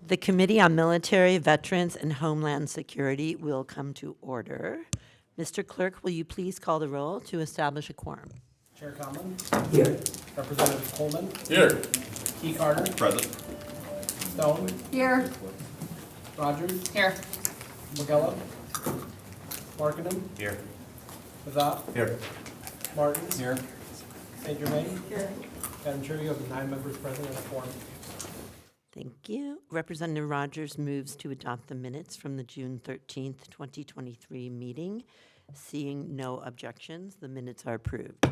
The Committee on Military, Veterans, and Homeland Security will come to order. Mr. Clerk, will you please call the roll to establish a quorum? Chair Conlon. Here. Representative Coleman. Here. E. Carter. Present. Stone. Here. Rogers. Here. Magella. Markinen. Here. Mazat. Here. Martin. Here. St. Germain. Here. Madam Chair, you have 9 members present and a quorum. Thank you. Representative Rogers moves to adopt the minutes from the June 13th, 2023 meeting. Seeing no objections, the minutes are approved.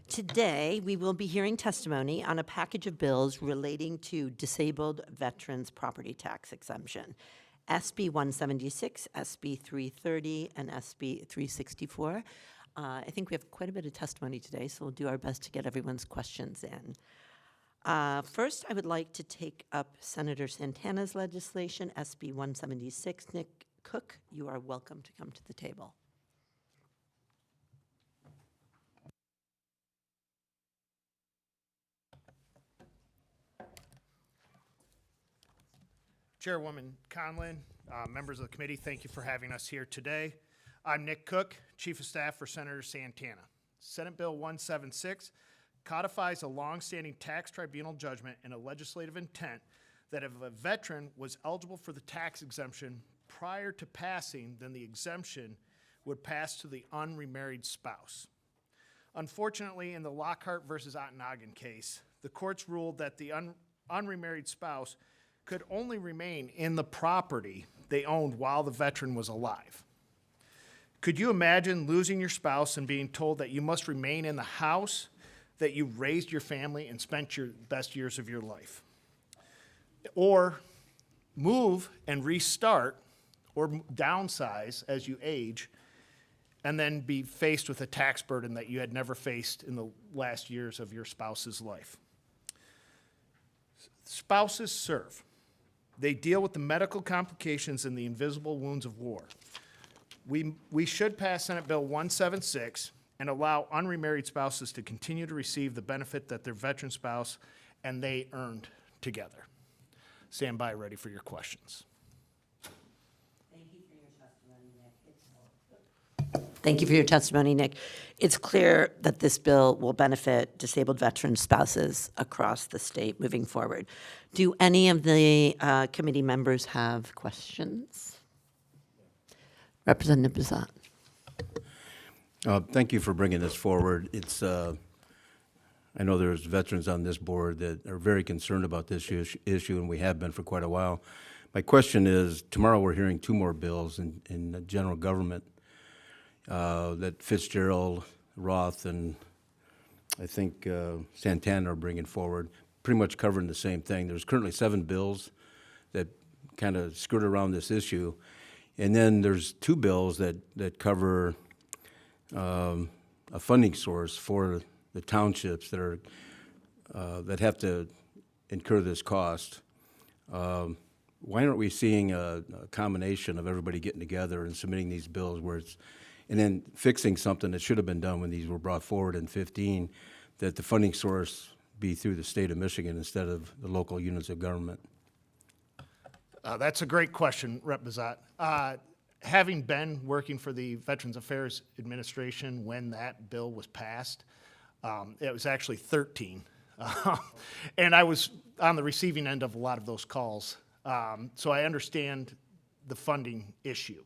Today, we will be hearing testimony on a package of bills relating to disabled veterans property tax exemption. SB 176, SB 330, and SB 364. I think we have quite a bit of testimony today, so we'll do our best to get everyone's questions in. First, I would like to take up Senator Santana's legislation, SB 176. Nick Cook, you are welcome to come to the table. Chairwoman Conlon, members of the committee, thank you for having us here today. I'm Nick Cook, Chief of Staff for Senator Santana. Senate Bill 176 codifies a longstanding tax tribunal judgment and a legislative intent that if a veteran was eligible for the tax exemption prior to passing, then the exemption would pass to the unremarried spouse. Unfortunately, in the Lockhart versus Ottenhagen case, the courts ruled that the unremarried spouse could only remain in the property they owned while the veteran was alive. Could you imagine losing your spouse and being told that you must remain in the house that you raised your family and spent your best years of your life? Or move and restart or downsize as you age and then be faced with a tax burden that you had never faced in the last years of your spouse's life. Spouses serve. They deal with the medical complications and the invisible wounds of war. We should pass Senate Bill 176 and allow unremarried spouses to continue to receive the benefit that their veteran spouse and they earned together. Stand by ready for your questions. Thank you for your testimony, Nick. It's clear that this bill will benefit disabled veteran spouses across the state moving forward. Do any of the committee members have questions? Representative Bazat. Thank you for bringing this forward. It's, I know there's veterans on this board that are very concerned about this issue, and we have been for quite a while. My question is, tomorrow we're hearing 2 more bills in the general government that Fitzgerald, Roth, and I think Santana are bringing forward, pretty much covering the same thing. There's currently 7 bills that kind of skirt around this issue. And then there's 2 bills that cover a funding source for the townships that are that have to incur this cost. Why aren't we seeing a combination of everybody getting together and submitting these bills where it's, and then fixing something that should have been done when these were brought forward in 15, that the funding source be through the state of Michigan instead of the local units of government? That's a great question, Rep. Bazat. Having been working for the Veterans Affairs Administration when that bill was passed, it was actually 13. And I was on the receiving end of a lot of those calls. So I understand the funding issue.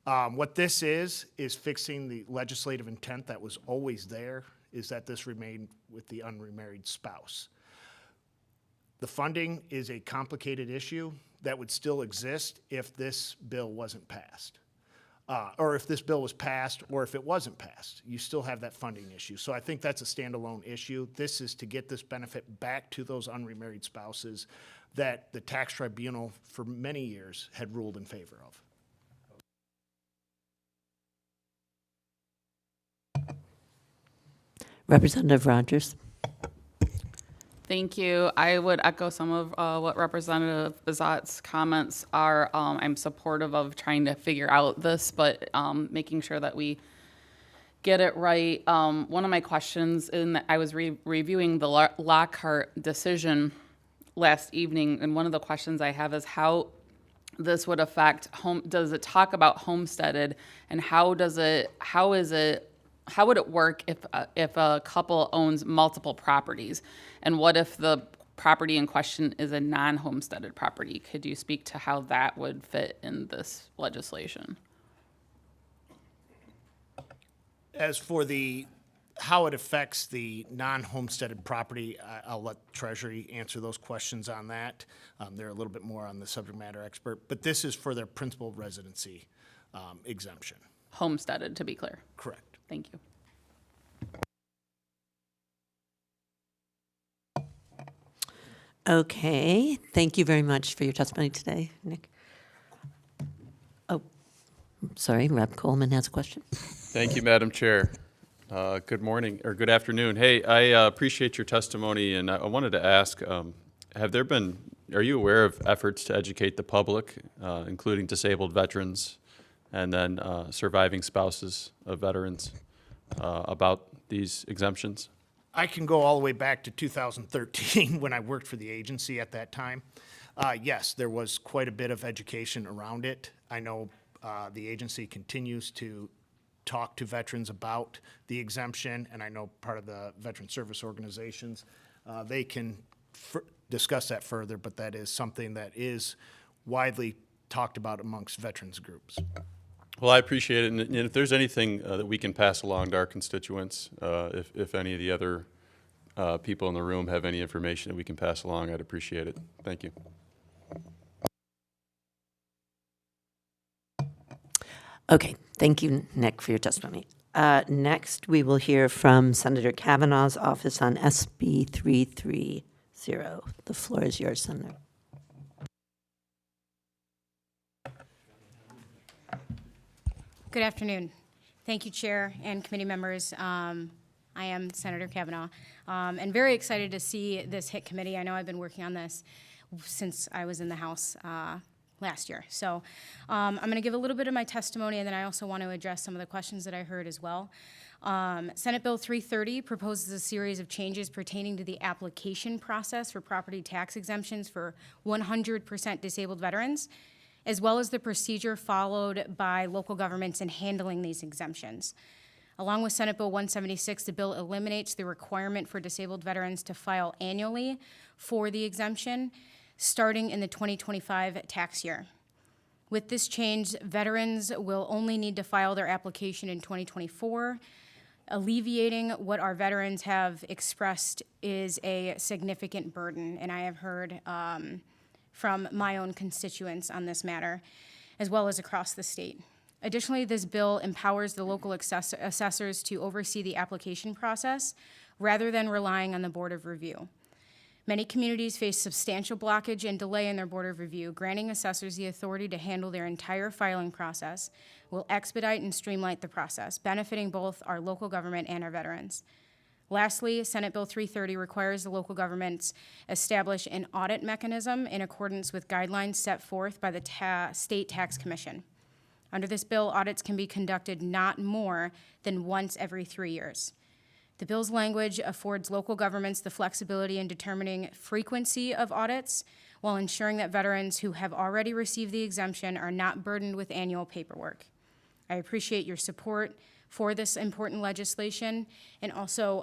What this is fixing the legislative intent that was always there, is that this remained with the unremarried spouse. The funding is a complicated issue that would still exist if this bill wasn't passed. Or if this bill was passed, or if it wasn't passed, you still have that funding issue. So I think that's a standalone issue. This is to get this benefit back to those unremarried spouses that the tax tribunal for many years had ruled in favor of. Representative Rogers. Thank you. I would echo some of what Representative Bazat's comments are. I'm supportive of trying to figure out this, but making sure that we get it right. One of my questions, I was reviewing the Lockhart decision, last evening, and one of the questions I have is how this would affect does it talk about homesteaded, and how would it work if a couple owns multiple properties? And what if the property in question is a non-homesteaded property? Could you speak to how that would fit in this legislation? As for how it affects the non-homesteaded property, I'll let Treasury answer those questions on that. They're a little bit more on the subject matter expert, but this is for their principal residency exemption. Homesteaded, to be clear. Correct. Thank you. Okay, thank you very much for your testimony today, Nick. Oh, sorry, Rep. Coleman has a question. Thank you, Madam Chair. Good morning, or good afternoon. Hey, I appreciate your testimony, and I wanted to ask, are you aware of efforts to educate the public, including disabled veterans and then surviving spouses of veterans, about these exemptions? I can go all the way back to 2013 when I worked for the agency at that time. Yes, there was quite a bit of education around it. I know the agency continues to talk to veterans about the exemption, and I know part of the veteran service organizations, they can discuss that further, but that is something that is widely talked about amongst veterans groups. Well, I appreciate it, and if there's anything that we can pass along to our constituents, if any of the other people in the room have any information that we can pass along, I'd appreciate it. Thank you. Okay, thank you, Nick, for your testimony. Next, we will hear from Senator Kavanaugh's office on SB 330. The floor is yours, Senator. Good afternoon. Thank you, Chair and committee members. I am Senator Kavanaugh, and very excited to see this hit committee. I know I've been working on this since I was in the House last year. So I'm going to give a little bit of my testimony, and then I also want to address some of the questions that I heard as well. Senate Bill 330 proposes a series of changes pertaining to the application process for property tax exemptions for 100% disabled veterans, as well as the procedure followed by local governments in handling these exemptions. Along with Senate Bill 176, the bill eliminates the requirement for disabled veterans to file annually for the exemption, starting in the 2025 tax year. With this change, veterans will only need to file their application in 2024, alleviating what our veterans have expressed is a significant burden, and I have heard from my own constituents on this matter, as well as across the state. Additionally, this bill empowers the local assessors to oversee the application process rather than relying on the Board of Review. Many communities face substantial blockage and delay in their Board of Review. Granting assessors the authority to handle their entire filing process will expedite and streamline the process, benefiting both our local government and our veterans. Lastly, Senate Bill 330 requires the local governments establish an audit mechanism in accordance with guidelines set forth by the State Tax Commission. Under this bill, audits can be conducted not more than once every 3 years. The bill's language affords local governments the flexibility in determining frequency of audits while ensuring that veterans who have already received the exemption are not burdened with annual paperwork. I appreciate your support for this important legislation, and also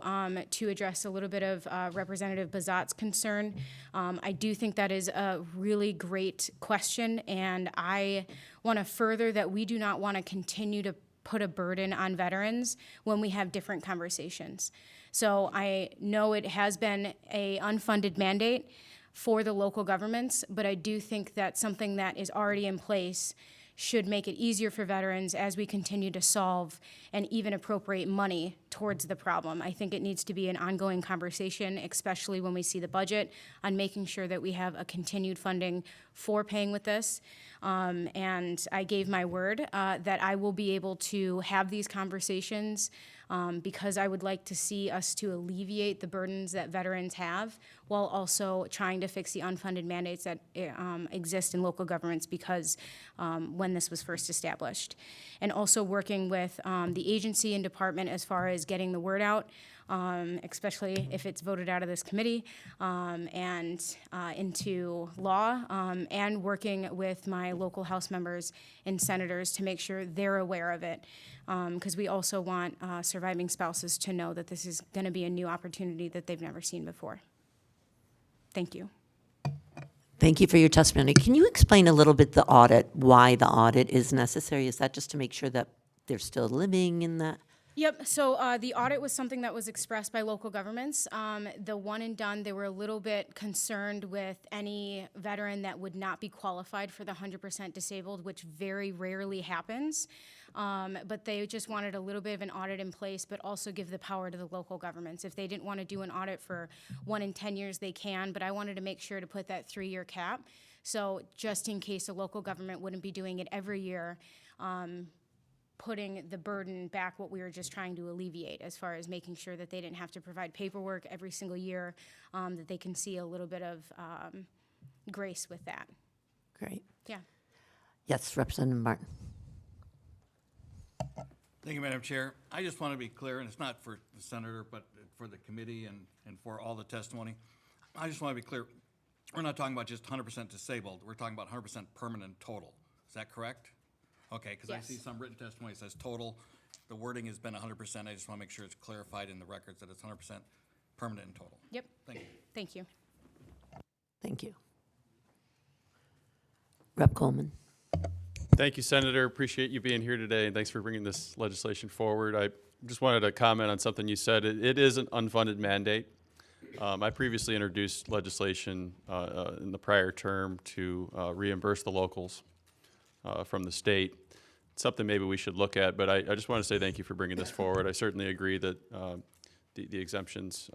to address a little bit of Representative Bazat's concern. I do think that is a really great question, and I want to further that we do not want to continue to put a burden on veterans when we have different conversations. So I know it has been an unfunded mandate for the local governments, but I do think that something that is already in place should make it easier for veterans as we continue to solve and even appropriate money towards the problem. I think it needs to be an ongoing conversation, especially when we see the budget, on making sure that we have a continued funding for paying with this. And I gave my word that I will be able to have these conversations because I would like to see us to alleviate the burdens that veterans have while also trying to fix the unfunded mandates that exist in local governments because when this was first established. And also working with the agency and department as far as getting the word out especially if it's voted out of this committee and into law, and working with my local House members and senators to make sure they're aware of it. Because we also want surviving spouses to know that this is going to be a new opportunity that they've never seen before. Thank you. Thank you for your testimony. Can you explain a little bit the audit, why the audit is necessary? Is that just to make sure that they're still living in that? Yep, so the audit was something that was expressed by local governments. The one and done, they were a little bit concerned with any veteran that would not be qualified for the 100% disabled, which very rarely happens. But they just wanted a little bit of an audit in place, but also give the power to the local governments. If they didn't want to do an audit for 1 in 10 years, they can, but I wanted to make sure to put that 3-year cap. So just in case a local government wouldn't be doing it every year, putting the burden back, what we were just trying to alleviate, as far as making sure that they didn't have to provide paperwork every single year, that they can see a little bit of grace with that. Great. Yeah. Yes, Representative Martin. Thank you, Madam Chair. I just want to be clear, and it's not for the senator, but for the committee and for all the testimony. I just want to be clear, we're not talking about just 100% disabled. We're talking about 100% permanent total. Is that correct? Okay, because I Yes. see some written testimony that says total. The wording has been 100%. I just want to make sure it's clarified in the records that it's 100% permanent and total. Yep. Thank you. Thank you. Thank you. Rep. Coleman. Thank you, Senator. Appreciate you being here today, and thanks for bringing this legislation forward. I just wanted to comment on something you said. It is an unfunded mandate. I previously introduced legislation in the prior term to reimburse the locals from the state. It's something maybe we should look at, but I just want to say thank you for bringing this forward. I certainly agree that the exemptions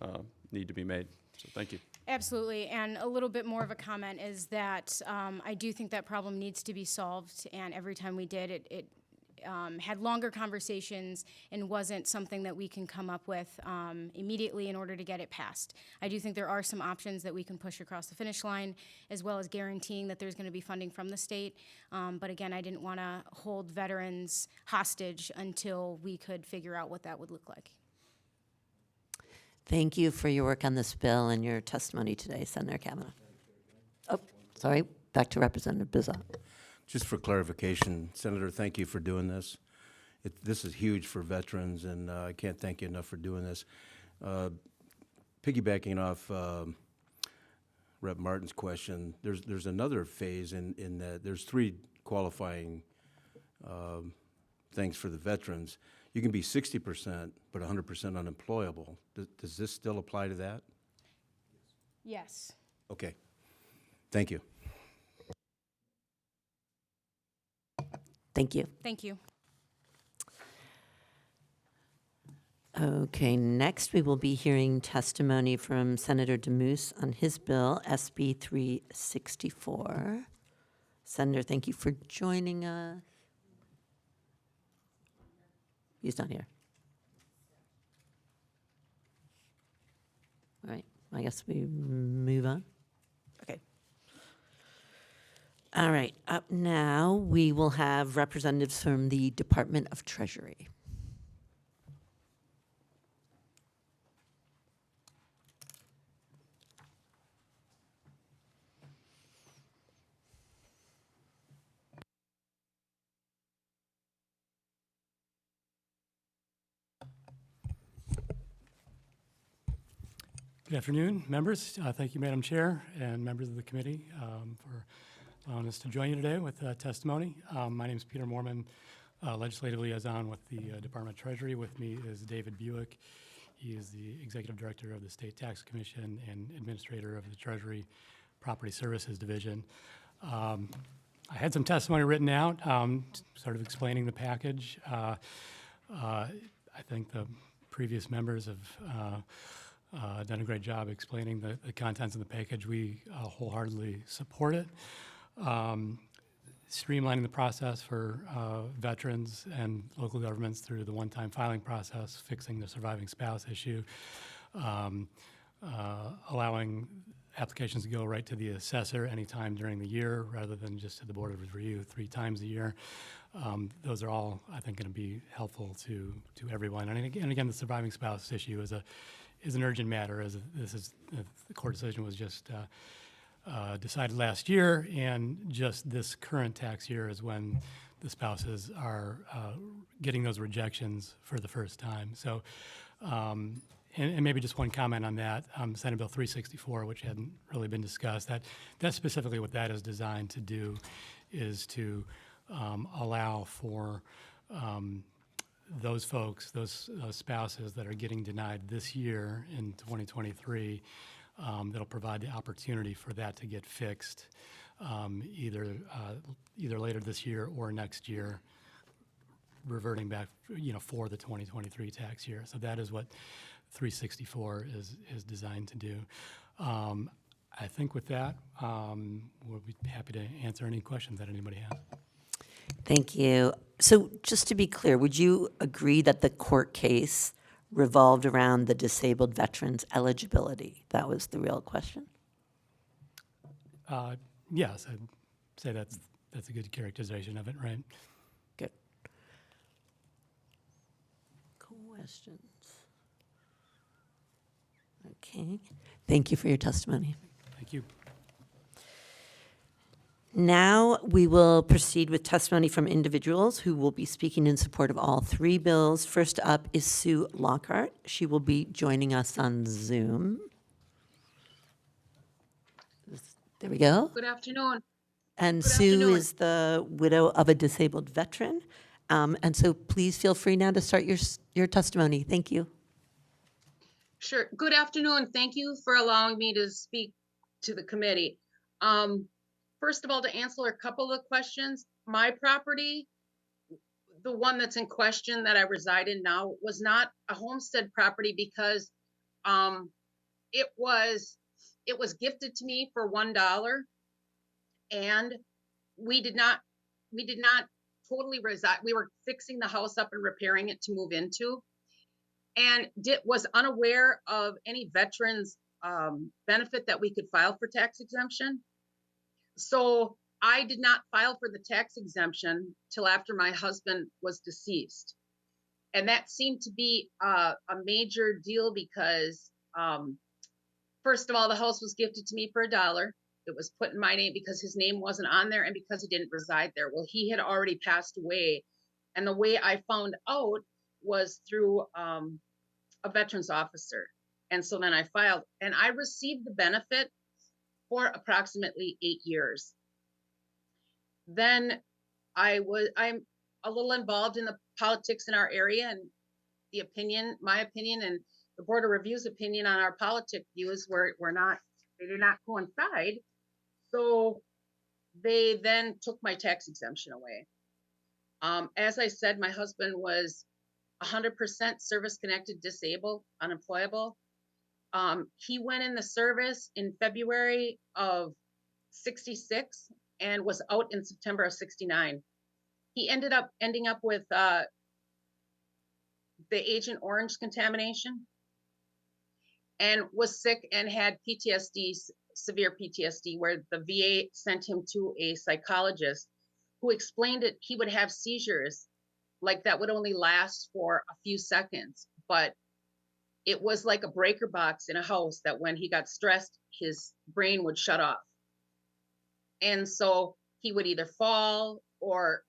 need to be made, so thank you. Absolutely, and a little bit more of a comment is that I do think that problem needs to be solved, and every time we did, it had longer conversations and wasn't something that we can come up with immediately in order to get it passed. I do think there are some options that we can push across the finish line, as well as guaranteeing that there's going to be funding from the state. But again, I didn't want to hold veterans hostage until we could figure out what that would look like. Thank you for your work on this bill and your testimony today, Senator Kavanaugh. Oh, sorry, back to Representative Bizot. Just for clarification, Senator, thank you for doing this. This is huge for veterans, and I can't thank you enough for doing this. Piggybacking off Rep. Martin's question, there's another phase in that there's 3 qualifying things for the veterans. You can be 60%, but 100% unemployable. Does this still apply to that? Yes. Okay. Thank you. Thank you. Thank you. Okay, next we will be hearing testimony from Senator DeMoose on his bill, SB 364. Senator, thank you for joining us. He's not here. All right, I guess we move on. Okay. All right, up now, we will have representatives from the Department of Treasury. Good afternoon, members. Thank you, Madam Chair, and members of the committee for allowing us to join you today with testimony. My name is Peter Moorman, legislative liaison with the Department of Treasury. With me is David Buick. He is the executive director of the State Tax Commission and administrator of the Treasury Property Services Division. I had some testimony written out, sort of explaining the package. I think the previous members have done a great job explaining the contents of the package. We wholeheartedly support it. Streamlining the process for veterans and local governments through the one-time filing process, fixing the surviving spouse issue, allowing applications go right to the assessor anytime during the year rather than just to the Board of Review 3 times a year. Those are all, I think, going to be helpful to everyone. And again, the surviving spouse issue is an urgent matter, as the court decision was just decided last year, and just this current tax year is when the spouses are getting those rejections for the first time. So, and maybe just one comment on that, Senate Bill 364, which hadn't really been discussed, that's specifically what that is designed to do, is to allow for those folks, those spouses that are getting denied this year in 2023, that'll provide the opportunity for that to get fixed either later this year or next year, reverting back, for the 2023 tax year. So that is what 364 is designed to do. I think with that, we'll be happy to answer any questions that anybody has. Thank you. So just to be clear, would you agree that the court case revolved around the disabled veterans' eligibility? That was the real question. Yes, I'd say that's a good characterization of it, right? Good. Questions? Okay. Thank you for your testimony. Thank you. Now we will proceed with testimony from individuals who will be speaking in support of all 3 bills. First up is Sue Lockhart. She will be joining us on Zoom. There we go. Good afternoon. And Good Sue afternoon. is the widow of a disabled veteran. And so please feel free now to start your testimony. Thank you. Sure. Good afternoon. Thank you for allowing me to speak to the committee. First of all, to answer a couple of questions, my property, the one that's in question that I reside in now, was not a homestead property because it was gifted to me for $1, and we did not totally reside. We were fixing the house up and repairing it to move into, and was unaware of any veterans benefit that we could file for tax exemption. So I did not file for the tax exemption till after my husband was deceased. And that seemed to be a major deal because, first of all, the house was gifted to me for $1. It was put in my name because his name wasn't on there and because he didn't reside there. Well, he had already passed away. And the way I found out was through a veterans officer. And so then I filed, and I received the benefit for approximately 8 years. Then I'm a little involved in the politics in our area, and my opinion and the Board of Review's opinion on our politic views they did not coincide. So they then took my tax exemption away. As I said, my husband was 100% service-connected, disabled, unemployable. He went in the service in February of '66 and was out in September of '69. He ending up with the Agent Orange contamination and was sick and had PTSD, severe PTSD, where the VA sent him to a psychologist who explained that he would have seizures like that would only last for a few seconds, but it was like a breaker box in a house that when he got stressed, his brain would shut off. And so he would either fall or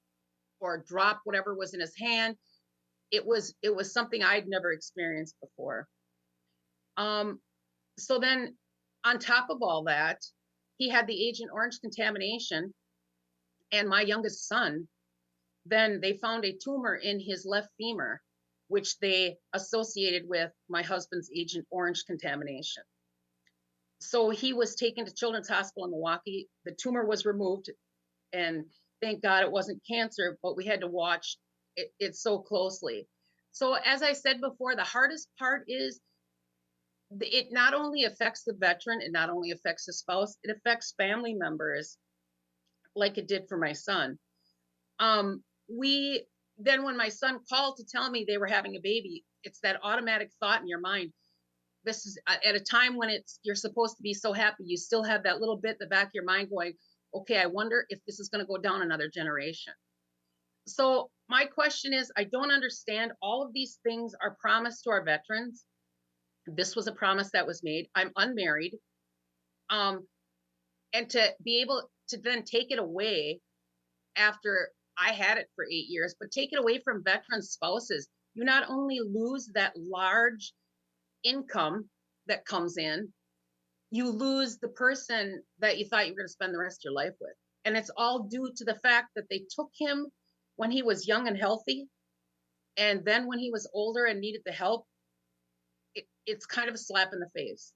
drop whatever was in his hand. It was something I'd never experienced before. So then on top of all that, he had the Agent Orange contamination, and my youngest son, then they found a tumor in his left femur, which they associated with my husband's Agent Orange contamination. So he was taken to Children's Hospital in Milwaukee. The tumor was removed, and thank God it wasn't cancer, but we had to watch it so closely. So as I said before, the hardest part is it not only affects the veteran, it not only affects the spouse, it affects family members like it did for my son. Then when my son called to tell me they were having a baby, it's that automatic thought in your mind. this is at a time when you're supposed to be so happy, you still have that little bit in the back of your mind going, okay, I wonder if this is going to go down another generation. So my question is, I don't understand. All of these things are promised to our veterans. This was a promise that was made. I'm unmarried. And to be able to then take it away after I had it for 8 years, but take it away from veteran spouses, you not only lose that large income that comes in, you lose the person that you thought you were going to spend the rest of your life with. And it's all due to the fact that they took him when he was young and healthy. And then when he was older and needed the help, it's kind of a slap in the face.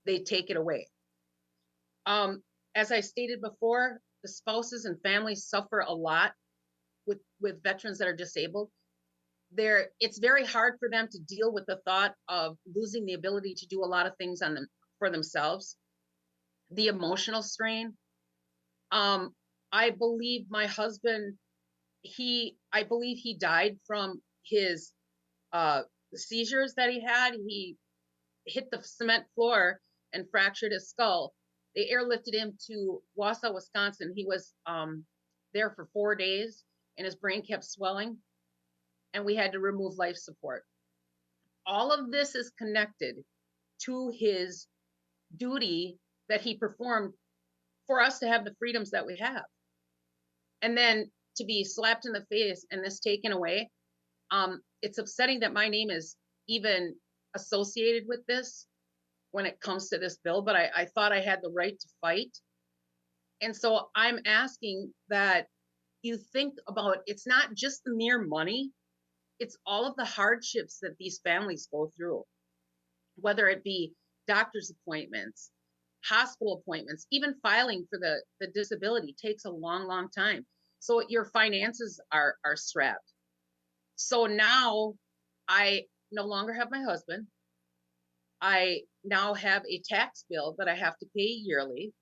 They take it away. As I stated before, the spouses and families suffer a lot with veterans that are disabled. It's very hard for them to deal with the thought of losing the ability to do a lot of things for themselves. The emotional strain. I believe my husband, I believe he died from his seizures that he had. He hit the cement floor and fractured his skull. They airlifted him to Wausau, Wisconsin. He was there for 4 days and his brain kept swelling and we had to remove life support. All of this is connected to his duty that he performed for us to have the freedoms that we have. And then to be slapped in the face and this taken away, it's upsetting that my name is even associated with this when it comes to this bill, but I thought I had the right to fight. And so I'm asking that you think about, it's not just the mere money, it's all of the hardships that these families go through, whether it be doctor's appointments, hospital appointments, even filing for the disability takes a long, long time. So your finances are strapped. So now I no longer have my husband. I now have a tax bill that I have to pay yearly.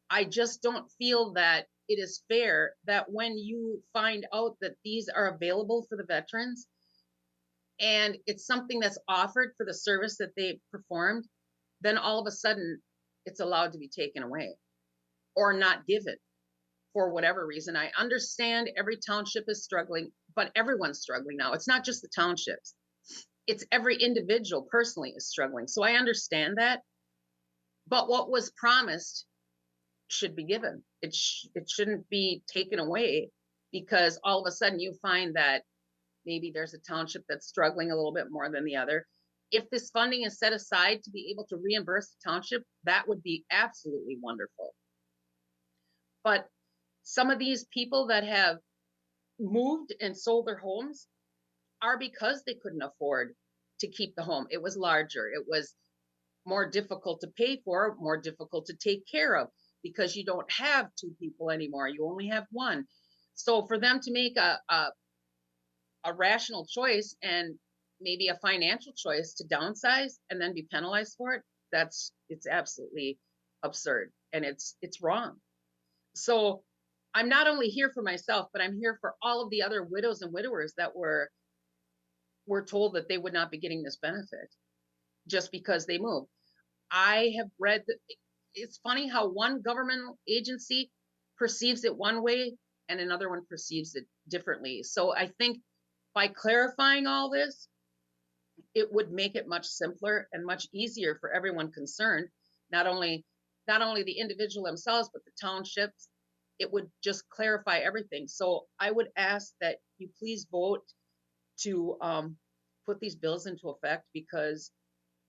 I just don't feel that it is fair that when you find out that these are available for the veterans and it's something that's offered for the service that they performed, then all of a sudden it's allowed to be taken away or not given for whatever reason. I understand every township is struggling, but everyone's struggling now. It's not just the townships. It's every individual personally is struggling. So I understand that. But what was promised should be given. It shouldn't be taken away because all of a sudden you find that maybe there's a township that's struggling a little bit more than the other. If this funding is set aside to be able to reimburse the township, that would be absolutely wonderful. But some of these people that have moved and sold their homes are because they couldn't afford to keep the home. It was larger. It was more difficult to pay for, more difficult to take care of because you don't have two people anymore. You only have one. So for them to make a rational choice and maybe a financial choice to downsize and then be penalized for it, it's absolutely absurd and it's wrong. So I'm not only here for myself, but I'm here for all of the other widows and widowers that were told that they would not be getting this benefit just because they moved. I have read that it's funny how one governmental agency perceives it one way and another one perceives it differently. So I think by clarifying all this, it would make it much simpler and much easier for everyone concerned, not only the individual themselves, but the townships. It would just clarify everything. So I would ask that you please vote to put these bills into effect because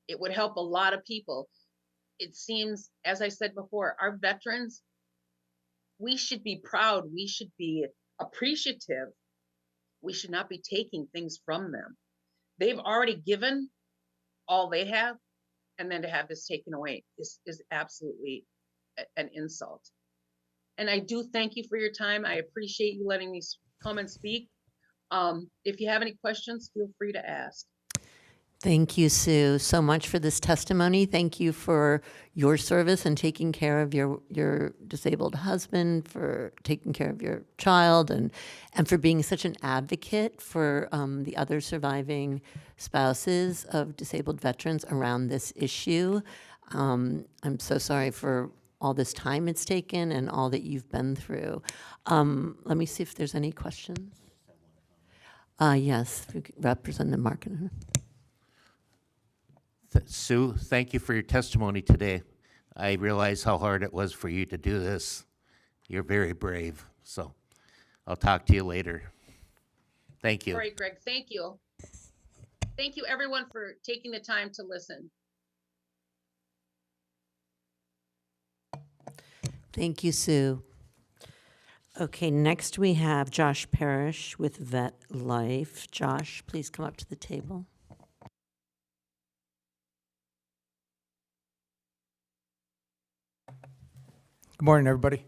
it would help a lot of people. It seems, as I said before, our veterans, we should be proud. We should be appreciative. We should not be taking things from them. They've already given all they have, and then to have this taken away is absolutely an insult. And I do thank you for your time. I appreciate you letting me come and speak. If you have any questions, feel free to ask. Thank you, Sue, so much for this testimony. Thank you for your service and taking care of your disabled husband, for taking care of your child, and for being such an advocate for the other surviving spouses of disabled veterans around this issue. I'm so sorry for all this time it's taken and all that you've been through. Let me see if there's any questions. Yes, Representative Markin. Sue, thank you for your testimony today. I realize how hard it was for you to do this. You're very brave, so I'll talk to you later. Thank you. All right, Greg, thank you. Thank you, everyone, for taking the time to listen. Thank you, Sue. Okay, next we have Josh Parrish with Vet Life. Josh, please come up to the table. Good morning, everybody.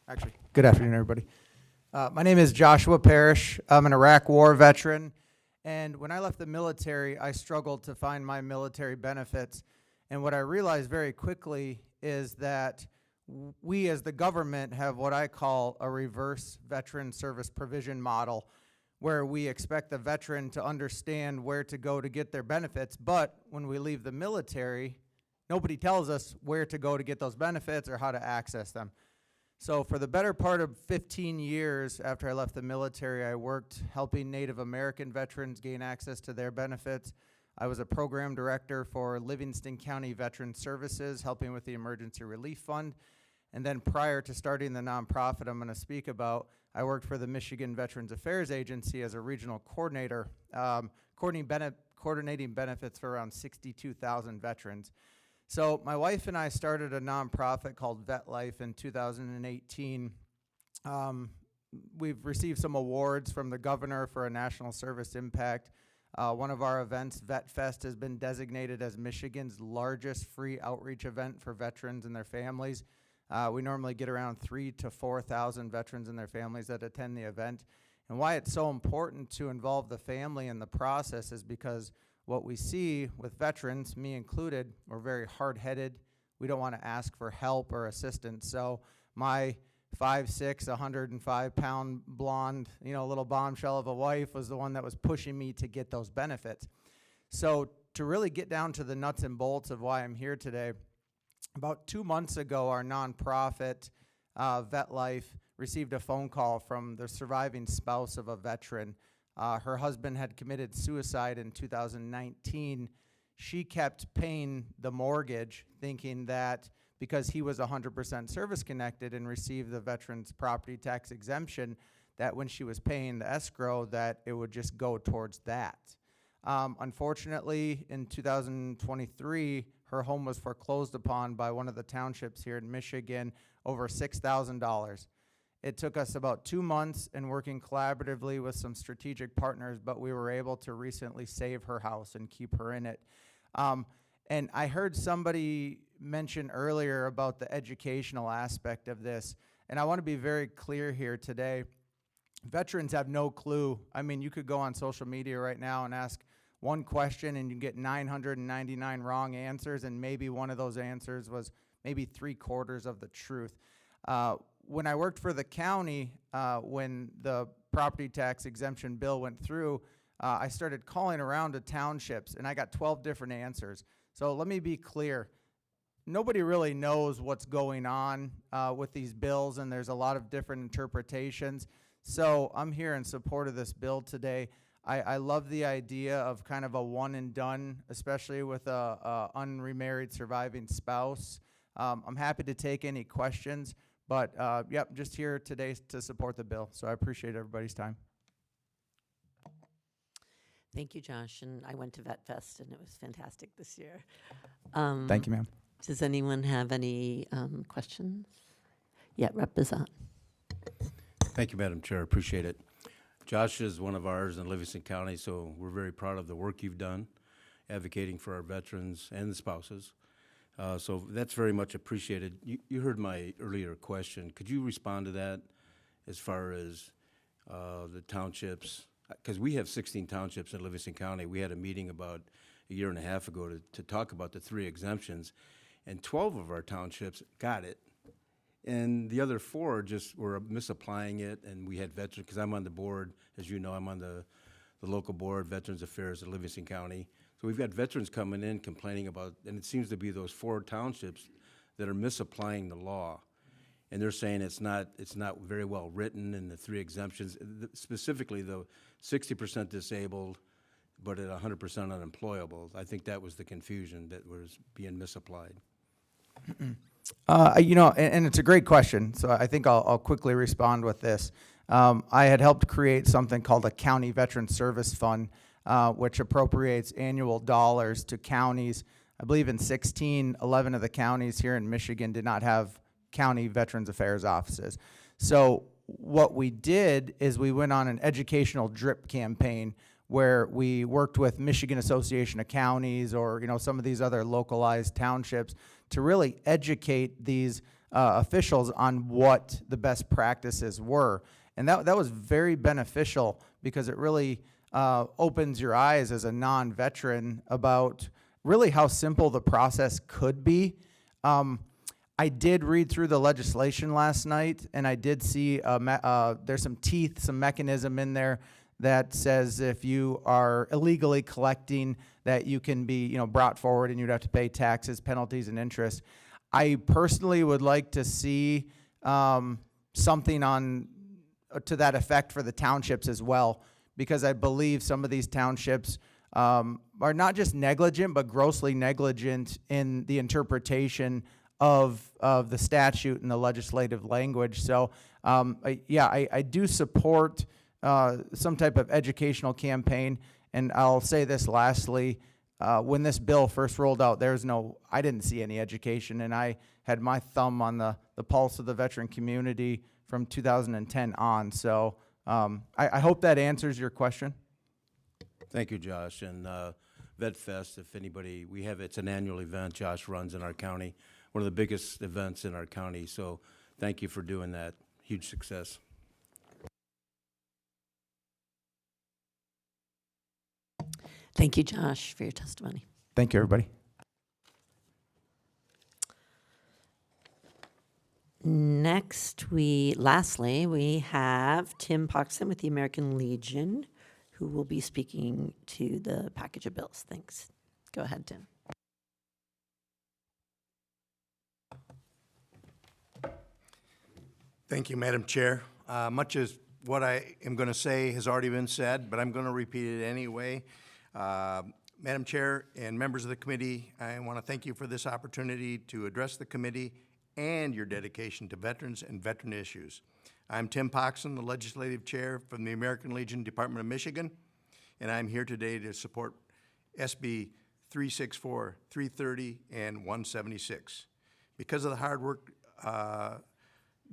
Actually, good afternoon, everybody. My name is Joshua Parrish. I'm an Iraq War veteran, and when I left the military, I struggled to find my military benefits. And what I realized very quickly is that we as the government have what I call a reverse veteran service provision model, where we expect the veteran to understand where to go to get their benefits, but when we leave the military, nobody tells us where to go to get those benefits or how to access them. So for the better part of 15 years after I left the military, I worked helping Native American veterans gain access to their benefits. I was a program director for Livingston County Veteran Services, helping with the Emergency Relief Fund. And then prior to starting the nonprofit I'm going to speak about, I worked for the Michigan Veterans Affairs Agency as a regional coordinator, coordinating benefits for around 62,000 veterans. So my wife and I started a nonprofit called Vet Life in 2018. We've received some awards from the governor for a national service impact. One of our events, Vet Fest, has been designated as Michigan's largest free outreach event for veterans and their families. We normally get around 3,000 to 4,000 veterans and their families that attend the event. And why it's so important to involve the family in the process is because what we see with veterans, me included, we're very hard-headed. We don't want to ask for help or assistance. So my 5'6", 105-pound blonde, little bombshell of a wife was the one that was pushing me to get those benefits. So to really get down to the nuts and bolts of why I'm here today, about 2 months ago, our nonprofit, Vet Life, received a phone call from the surviving spouse of a veteran. Her husband had committed suicide in 2019. She kept paying the mortgage, thinking that because he was 100% service-connected and received the veteran's property tax exemption, that when she was paying the escrow, that it would just go towards that. Unfortunately, in 2023, her home was foreclosed upon by one of the townships here in Michigan, over $6,000. It took us about 2 months and working collaboratively with some strategic partners, but we were able to recently save her house and keep her in it. And I heard somebody mention earlier about the educational aspect of this, and I want to be very clear here today. Veterans have no clue. I mean, you could go on social media right now and ask one question and you get 999 wrong answers, and maybe one of those answers was maybe 3/4 of the truth. When I worked for the county, when the property tax exemption bill went through, I started calling around to townships, and I got 12 different answers. So let me be clear. Nobody really knows what's going on with these bills, and there's a lot of different interpretations. So I'm here in support of this bill today. I love the idea of kind of a one and done, especially with a unremarried surviving spouse. I'm happy to take any questions. But, yep, just here today to support the bill. So I appreciate everybody's time. Thank you, Josh. And I went to Vet Fest, and it was fantastic this year. Thank you, ma'am. Does anyone have any questions? Yeah, Rep. Bizot. Thank you, Madam Chair. Appreciate it. Josh is one of ours in Livingston County, so we're very proud of the work you've done advocating for our veterans and the spouses. So that's very much appreciated. You heard my earlier question. Could you respond to that as far as the townships? Because we have 16 townships in Livingston County. We had a meeting about a year and a half ago to talk about the 3 exemptions, and 12 of our townships got it. And the other 4 just were misapplying it, and we had veterans, because I'm on the board, as you know, I'm on the local board, Veterans Affairs of Livingston County. So we've got veterans coming in complaining about, and it seems to be those 4 townships that are misapplying the law. And they're saying it's not very well written in the 3 exemptions, specifically the 60% disabled, but at 100% unemployable. I think that was the confusion that was being misapplied. You know, and it's a great question, so I think I'll quickly respond with this. I had helped create something called a County Veteran Service Fund, which appropriates annual dollars to counties. I believe in 11 of the counties here in Michigan did not have county Veterans Affairs offices. So what we did is we went on an educational drip campaign where we worked with Michigan Association of Counties or, you know, some of these other localized townships to really educate these officials on what the best practices were. And that was very beneficial because it really opens your eyes as a non-veteran about really how simple the process could be. I did read through the legislation last night, and I did see there's some teeth, some mechanism in there that says if you are illegally collecting, that you can be, you know, brought forward and you'd have to pay taxes, penalties, and interest. I personally would like to see something on to that effect for the townships as well, because I believe some of these townships are not just negligent, but grossly negligent in the interpretation of the statute and the legislative language. So, I do support some type of educational campaign. And I'll say this lastly, when this bill first rolled out, I didn't see any education, and I had my thumb on the pulse of the veteran community from 2010 on. So I hope that answers your question. Thank you, Josh. And VetFest, if anybody, it's an annual event Josh runs in our county, one of the biggest events in our county. So thank you for doing that. Huge success. Thank you, Josh, for your testimony. Thank you, everybody. Lastly, we have Tim Poxon with the American Legion, who will be speaking to the package of bills. Thanks. Go ahead, Tim. Thank you, Madam Chair. Much as what I am going to say has already been said, but I'm going to repeat it anyway. Madam Chair and members of the committee, I want to thank you for this opportunity to address the committee and your dedication to veterans and veteran issues. I'm Tim Poxon, the Legislative Chair from the American Legion Department of Michigan, and I'm here today to support SB 364, 330, and 176. Because of the hard work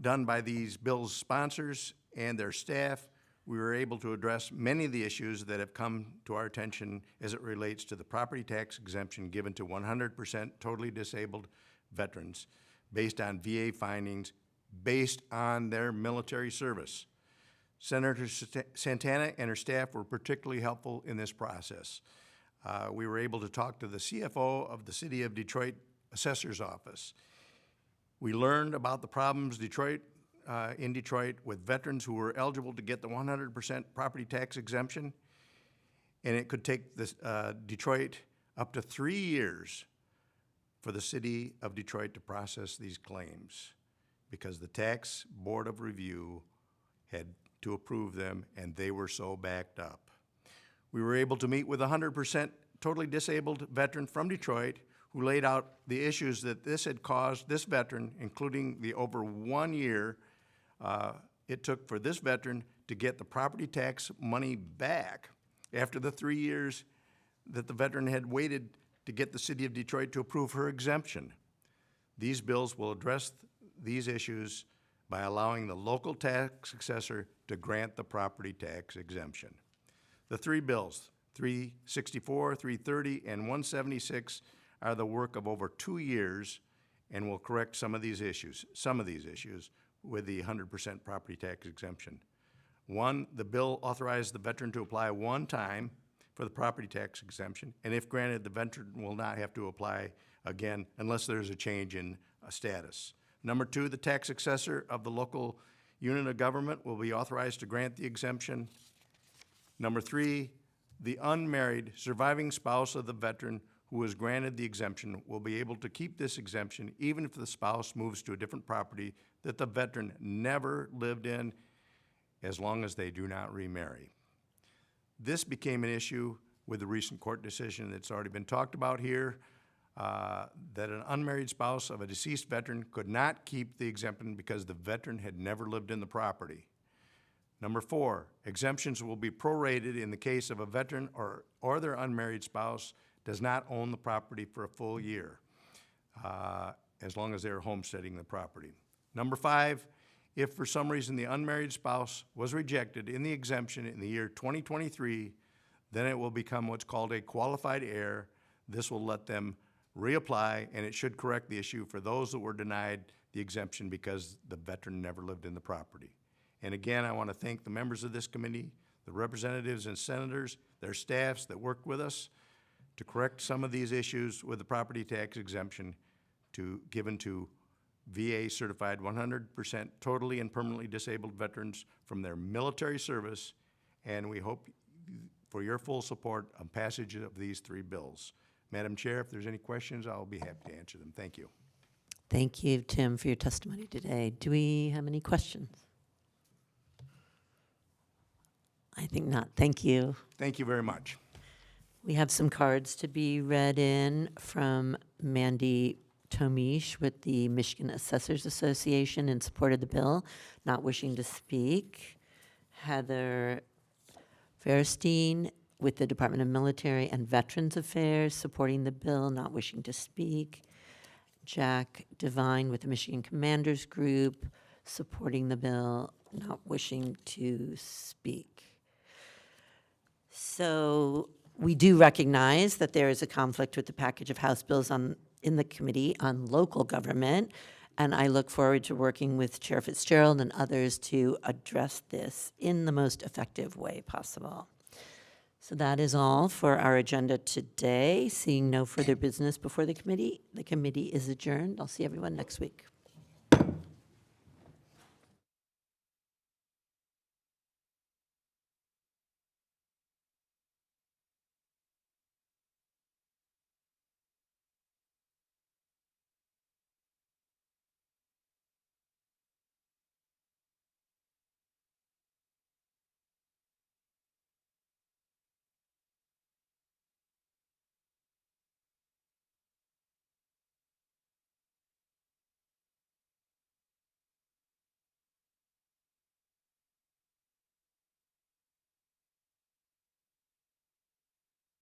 done by these bills' sponsors and their staff, we were able to address many of the issues that have come to our attention as it relates to the property tax exemption given to 100% totally disabled veterans based on VA findings based on their military service. Senator Santana and her staff were particularly helpful in this process. We were able to talk to the CFO of the City of Detroit Assessor's Office. We learned about the problems in Detroit with veterans who were eligible to get the 100% property tax exemption, and it could take Detroit up to 3 years for the City of Detroit to process these claims because the Tax Board of Review had to approve them, and they were so backed up. We were able to meet with a 100% totally disabled veteran from Detroit who laid out the issues that this had caused this veteran, including the over 1 year it took for this veteran to get the property tax money back after the 3 years that the veteran had waited to get the City of Detroit to approve her exemption. These bills will address these issues by allowing the local tax assessor to grant the property tax exemption. The 3 bills, 364, 330, and 176, are the work of over 2 years and will correct some of these issues with the 100% property tax exemption. 1, the bill authorized the veteran to apply one time for the property tax exemption, and if granted, the veteran will not have to apply again unless there's a change in status. Number two, the tax assessor of the local unit of government will be authorized to grant the exemption. Number three, the unmarried surviving spouse of the veteran who is granted the exemption will be able to keep this exemption even if the spouse moves to a different property that the veteran never lived in, as long as they do not remarry. This became an issue with the recent court decision that's already been talked about here, that an unmarried spouse of a deceased veteran could not keep the exemption because the veteran had never lived in the property. Number four, exemptions will be prorated in the case of a veteran or their unmarried spouse does not own the property for a full year, as long as they're homesteading the property. Number five, if for some reason the unmarried spouse was rejected in the exemption in the year 2023, then it will become what's called a qualified heir. This will let them reapply, and it should correct the issue for those that were denied the exemption because the veteran never lived in the property. And again, I want to thank the members of this committee, the representatives and senators, their staffs that worked with us to correct some of these issues with the property tax exemption given to VA certified 100% totally and permanently disabled veterans from their military service, and we hope for your full support on passage of these three bills. Madam Chair, if there's any questions, I'll be happy to answer them. Thank you. Thank you, Tim, for your testimony today. Do we have any questions? I think not. Thank you. Thank you very much. We have some cards to be read in from Mandy Tomish with the Michigan Assessors Association in support of the bill, not wishing to speak. Heather Fairstein with the Department of Military and Veterans Affairs supporting the bill, not wishing to speak. Jack Devine with the Michigan Commanders Group supporting the bill, not wishing to speak. So we do recognize that there is a conflict with the package of House bills in the Committee on Local Government, and I look forward to working with Chair Fitzgerald and others to address this in the most effective way possible. So that is all for our agenda today. Seeing no further business before the committee is adjourned. I'll see everyone next week.